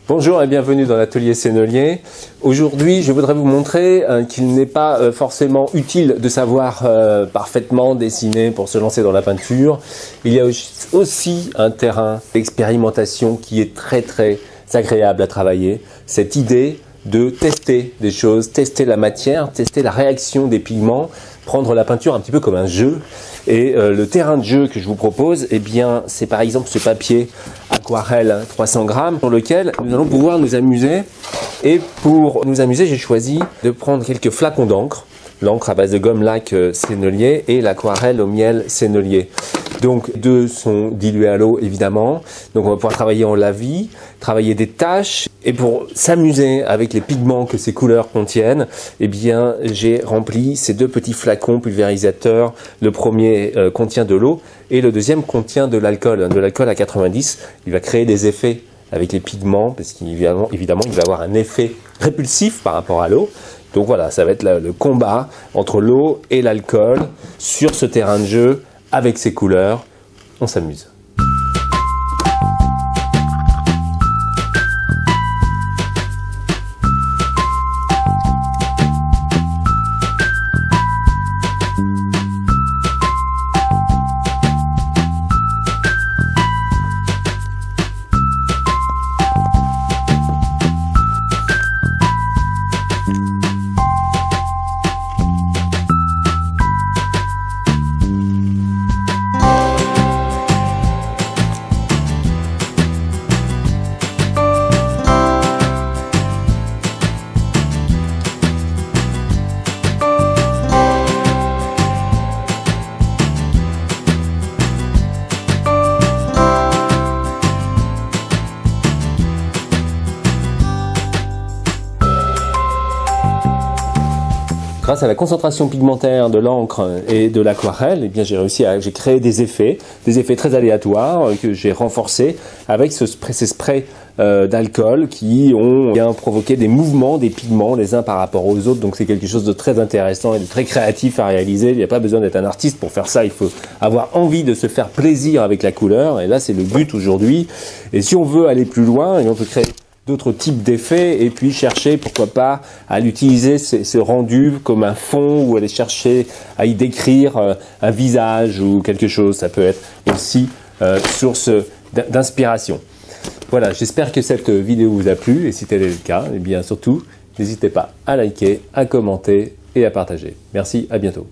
Bonjour et bienvenue dans l'atelier Sennelier. Aujourd'hui, je voudrais vous montrer qu'il n'est pas forcément utile de savoir parfaitement dessiner pour se lancer dans la peinture. Il y a aussi un terrain d'expérimentation qui est très agréable à travailler. Cette idée de tester des choses, tester la matière, tester la réaction des pigments, prendre la peinture un petit peu comme un jeu. Et le terrain de jeu que je vous propose, eh bien, c'est par exemple ce papier aquarelle 300 grammes sur lequel nous allons pouvoir nous amuser. Et pour nous amuser, j'ai choisi de prendre quelques flacons d'encre, l'encre à base de gomme laque Sennelier et l'aquarelle au miel Sennelier. Donc deux sont dilués à l'eau évidemment, donc on va pouvoir travailler en lavis, travailler des taches, et pour s'amuser avec les pigments que ces couleurs contiennent, eh bien j'ai rempli ces deux petits flacons pulvérisateurs. Le premier contient de l'eau et le deuxième contient de l'alcool à 90. Il va créer des effets avec les pigments parce qu'évidemment il va avoir un effet répulsif par rapport à l'eau. Donc voilà, ça va être le combat entre l'eau et l'alcool sur ce terrain de jeu. Avec ces couleurs, on s'amuse. Grâce à la concentration pigmentaire de l'encre et de l'aquarelle, eh bien j'ai créé des effets très aléatoires que j'ai renforcés avec ces sprays d'alcool qui ont bien provoqué des mouvements des pigments les uns par rapport aux autres. Donc c'est quelque chose de très intéressant et de très créatif à réaliser. Il n'y a pas besoin d'être un artiste pour faire ça, il faut avoir envie de se faire plaisir avec la couleur, et là c'est le but aujourd'hui. Et si on veut aller plus loin, on peut créer d'autres types d'effets et puis chercher, pourquoi pas, à l'utiliser ce rendu comme un fond ou aller chercher à y décrire un visage ou quelque chose. Ça peut être aussi source d'inspiration. Voilà, j'espère que cette vidéo vous a plu et si tel est le cas, eh bien surtout, n'hésitez pas à liker, à commenter et à partager. Merci, à bientôt.